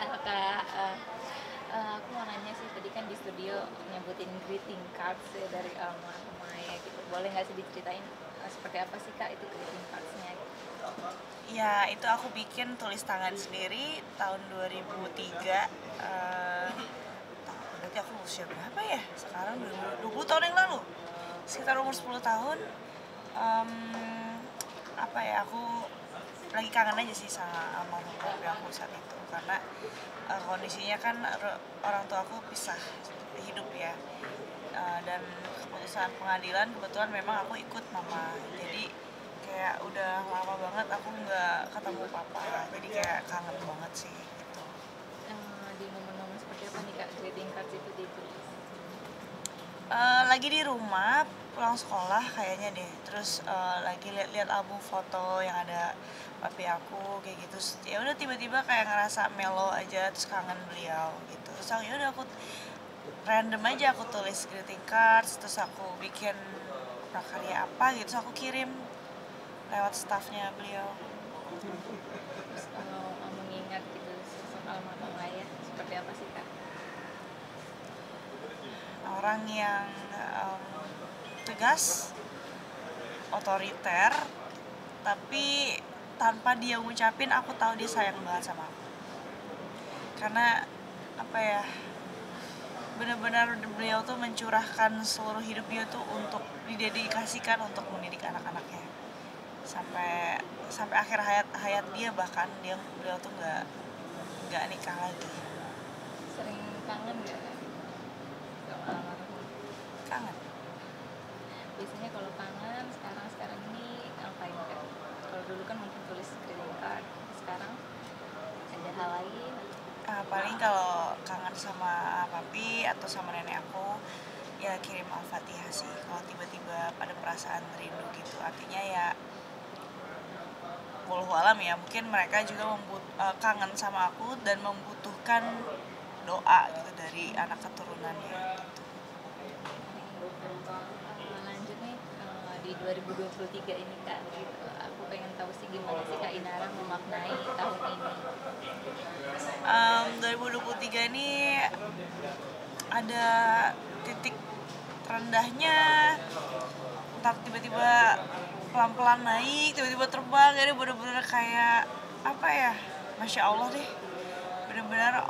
Kak. Aku mau nanya sih, tadi kan di studio nyebutin greeting cards ya dari Alma ke Maya gitu. Boleh nggak sih diceritain seperti apa sih Kak itu greeting cards-nya gitu? Ya, itu aku bikin tulis tangan sendiri tahun 2003. eh Berarti aku usia berapa ya? Sekarang 20 tahun yang lalu. Sekitar umur 10 tahun. Em, Apa ya, aku lagi kangen aja sih sama almarhum bapak aku saat itu. Karena kondisinya kan orang tua aku pisah hidup ya. Dan keputusan pengadilan kebetulan memang aku ikut mama, jadi kayak udah lama banget aku nggak ketemu papa, jadi kayak kangen banget sih gitu. Di momen-momen seperti apa nih Kak greeting cards itu ditulis? Lagi di rumah pulang sekolah kayaknya deh, terus lagi lihat-lihat album foto yang ada papi aku kayak gitu. Ya udah tiba-tiba kayak ngerasa melo aja, terus kangen beliau gitu. Terus ya udah aku random aja aku tulis greeting cards, terus aku bikin prakarya apa gitu, terus aku kirim lewat staffnya beliau. Terus kalau mengingat gitu sosok almarhum Maya seperti apa sih Kak? Orang yang tegas, otoriter, tapi tanpa dia ngucapin aku tahu dia sayang banget sama aku. Karena apa ya, benar-benar beliau tuh mencurahkan seluruh hidup dia tuh untuk didedikasikan untuk mendidik anak-anaknya sampai sampai akhir hayat dia, bahkan beliau tuh nggak nikah lagi. Sering kangen nggak Kak sama almarhum? Kangen. Biasanya kalau kangen sekarang ini ngapain Kak? Kalau dulu kan mungkin tulis greeting card, sekarang ada hal lain. Paling kalau kangen sama papi atau sama nenek aku, ya kirim al-fatihah sih. Kalau tiba-tiba ada perasaan rindu gitu, artinya ya wallahu alam ya, mungkin mereka juga kangen sama aku dan membutuhkan doa gitu dari anak keturunannya gitu. Lanjut nih, di 2023 ini Kak gitu, aku pengen tahu sih gimana sih Kak Inara memaknai tahun ini. 2023 ini ada titik rendahnya, ntar tiba-tiba pelan-pelan naik, tiba-tiba terbang, jadi bener-bener kayak apa ya, masya Allah deh. Bener-bener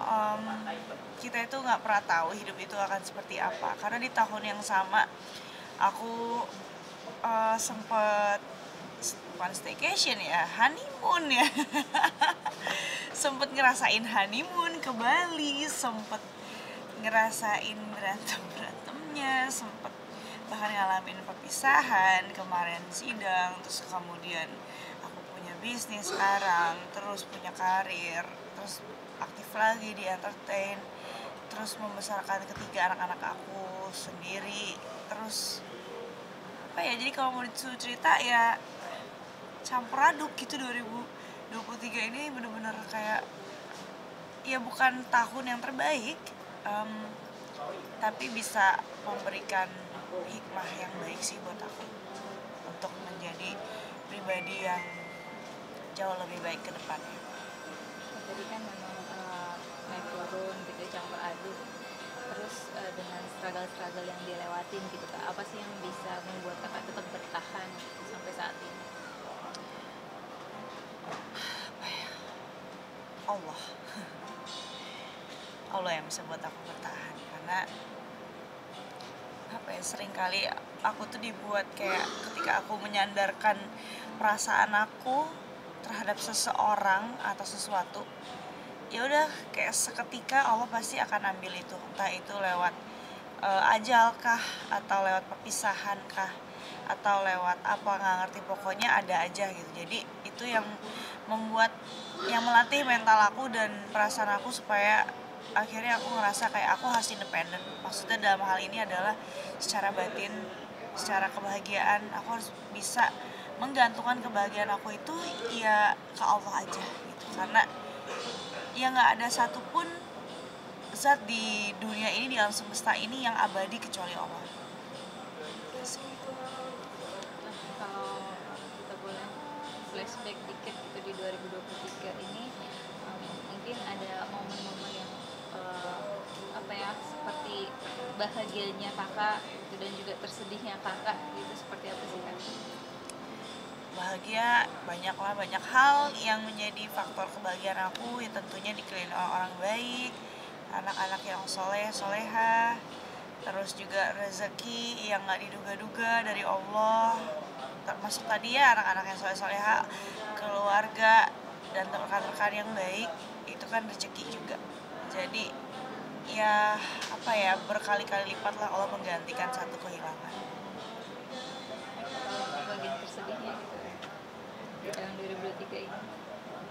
kita itu nggak pernah tahu hidup itu akan seperti apa, karena di tahun yang sama aku sempet bukan staycation ya, honeymoon ya. Sempet ngerasain honeymoon ke Bali, sempet ngerasain berantem-berantemnya, sempet bahkan ngalamin perpisahan, kemarin sidang, terus kemudian aku punya bisnis sekarang, terus punya karir, terus aktif lagi di entertain, terus membesarkan ketiga anak-anak aku sendiri, terus apa ya, jadi kalau mau disuruh cerita ya campur aduk gitu. 2023 ini bener-bener kayak ya bukan tahun yang terbaik, em, tapi bisa memberikan hikmah yang baik sih buat aku untuk menjadi pribadi yang jauh lebih baik ke depannya. Jadi kan memang naik turun gitu, campur aduk. Terus dengan struggle-struggle yang dilewatin gitu Kak, apa sih yang bisa membuat Kakak tetap bertahan gitu, sampai saat ini? Allah. Allah yang bisa buat aku bertahan, karena apa ya, sering kali aku tuh dibuat kayak ketika aku menyandarkan perasaan aku terhadap seseorang atau sesuatu, ya udah kayak seketika Allah pasti akan ambil itu, entah itu lewat ajal kah, atau lewat perpisahan kah, atau lewat apa nggak ngerti, pokoknya ada aja gitu. Jadi itu yang membuat, yang melatih mental aku dan perasaan aku supaya akhirnya aku ngerasa kayak aku harus independen. Maksudnya dalam hal ini adalah secara batin, secara kebahagiaan aku harus bisa menggantungkan kebahagiaan aku itu ya ke Allah aja gitu. Karena ya nggak ada satupun zat di dunia ini, di alam semesta ini yang abadi kecuali Allah. Nah, kalau kita boleh flashback dikit gitu di 2023 ini, mungkin ada momen bahagianya kakak gitu, dan juga tersedihnya kakak gitu, seperti apa sih kak? Bahagia banyak lah, banyak hal yang menjadi faktor kebahagiaan aku, ya tentunya dikelilingi orang-orang baik, anak-anak yang soleh soleha, terus juga rezeki yang nggak diduga-duga dari Allah, termasuk tadi ya anak-anak yang soleh soleha, keluarga dan rekan-rekan yang baik, itu kan rezeki juga. Jadi ya apa ya, berkali-kali lipat lah Allah menggantikan satu kehilangan. Kalau bagian tersedihnya gitu di tahun 2023 ini?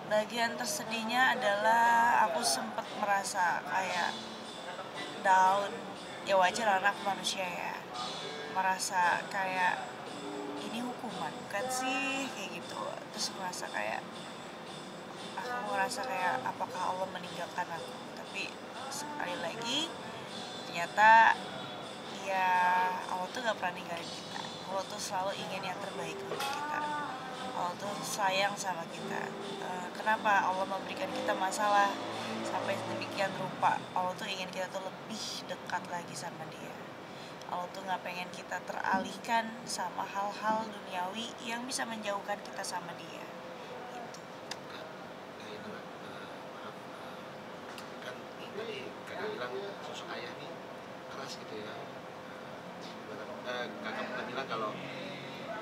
Bagian tersedihnya adalah aku sempat merasa kayak down. Ya wajar, anak manusia ya, merasa kayak ini hukuman bukan sih, kayak gitu. Terus merasa kayak, aku ngerasa kayak apakah Allah meninggalkan aku. Tapi sekali lagi ternyata ya Allah tuh gak pernah ninggalin kita. Allah tuh selalu ingin yang terbaik untuk kita. Allah tuh sayang sama kita. Kenapa Allah memberikan kita masalah sampai demikian rupa? Allah tuh ingin kita tuh lebih dekat lagi sama Dia. Allah tuh gak pengen kita teralihkan sama hal-hal duniawi yang bisa menjauhkan kita sama Dia gitu. Nah itu Kak, maaf, kan tadi kakak bilang sosok ayah nih keras gitu ya. Kakak pernah bilang kalau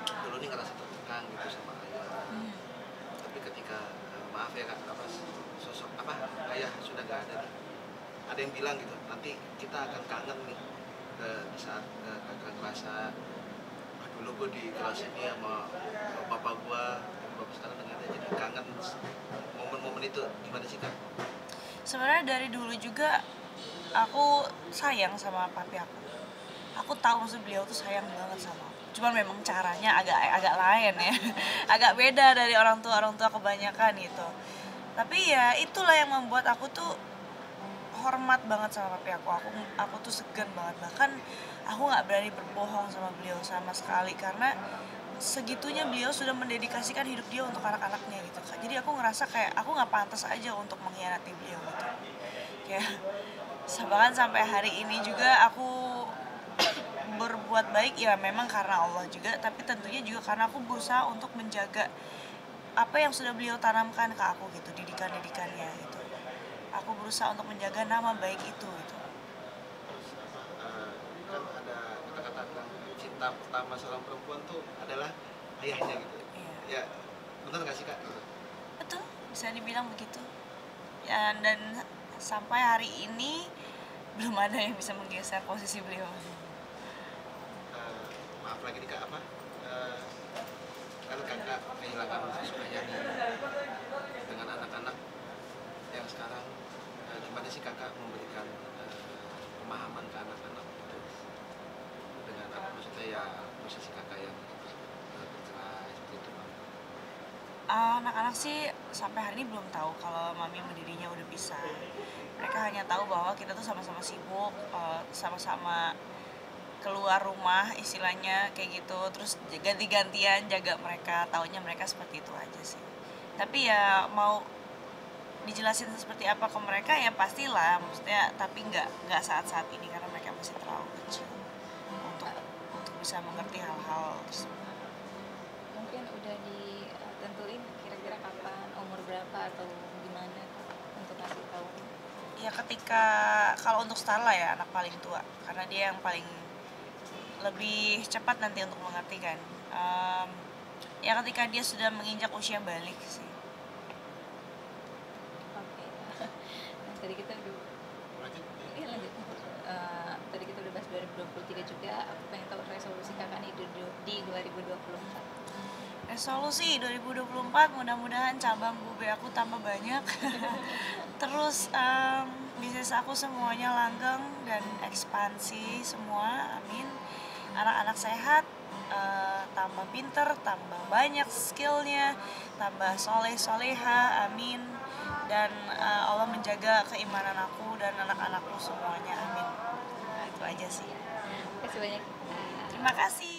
dulu nih ngerasa tertekan gitu sama ayah. Tapi ketika maaf ya kak, sosok ayah sudah gak ada nih. Ada yang bilang gitu, nanti kita akan kangen nih di saat kakak ngerasa dulu gue di kelas ini sama bapak gue, bapak sekarang ternyata jadi kangen momen-momen itu. Gimana sih kak? Sebenarnya dari dulu juga aku sayang sama papi aku. Aku tahu maksud beliau tuh sayang banget sama aku. Cuman memang caranya agak lain ya. Agak beda dari orang tua kebanyakan gitu. Tapi ya itulah yang membuat aku tuh hormat banget sama papi aku. Aku tuh segan banget. Bahkan aku nggak berani berbohong sama beliau sama sekali, karena segitunya beliau sudah mendedikasikan hidup dia untuk anak-anaknya gitu kan. Jadi aku ngerasa kayak aku nggak pantas aja untuk mengkhianati beliau gitu. Kayak bahkan sampai hari ini juga aku berbuat baik ya memang karena Allah juga, tapi tentunya juga karena aku berusaha untuk menjaga apa yang sudah beliau tanamkan ke aku gitu, didikannya gitu. Aku berusaha untuk menjaga nama baik itu gitu. Terus kan ada kata-kata bilang cinta pertama seorang perempuan tuh adalah ayahnya gitu. Iya. Ya benar nggak sih kak? Betul, bisa dibilang begitu. Ya, dan sampai hari ini belum ada yang bisa menggeser posisi beliau. Maaf lagi nih kak, kan kakak kehilangan sosok ayah nih dengan anak-anak yang sekarang, gimana sih kakak memberikan pemahaman ke anak-anak gitu, dengan apa maksudnya ya posisi kakak yang bercerai seperti itu bang? Anak-anak sih sampai hari ini belum tahu kalau mami sama dirinya udah pisah. Mereka hanya tahu bahwa kita tuh sama-sama sibuk, sama-sama keluar rumah istilahnya kayak gitu, terus ganti-gantian jaga mereka. Taunya mereka seperti itu aja sih. Tapi ya mau dijelasin seperti apa ke mereka ya pastilah, maksudnya tapi nggak saat-saat ini karena mereka masih terlalu kecil untuk bisa mengerti hal-hal tersebut. Mungkin udah ditentuin kira-kira kapan, umur berapa atau gimana untuk kasih tahu? Ya ketika, kalau untuk Starla ya anak paling tua, karena dia yang paling lebih cepat nanti untuk mengerti kan. Ya ketika dia sudah menginjak usia balik sih. Oke. Nah, tadi kita udah Lanjut. Iya lanjut. Tadi kita udah bahas 2023 juga. Aku pengen tahu resolusi kakak nih di 2024. Resolusi 2024 mudah-mudahan cabang bube aku tambah banyak. Terus bisnis aku semuanya langgeng dan ekspansi semua, amin. Anak-anak sehat, tambah pinter, tambah banyak skillnya, tambah soleh-soleha, amin. Dan Allah menjaga keimanan aku dan anak-anakku semuanya, amin. Nah, itu aja sih. Terima kasih banyak. Terima kasih.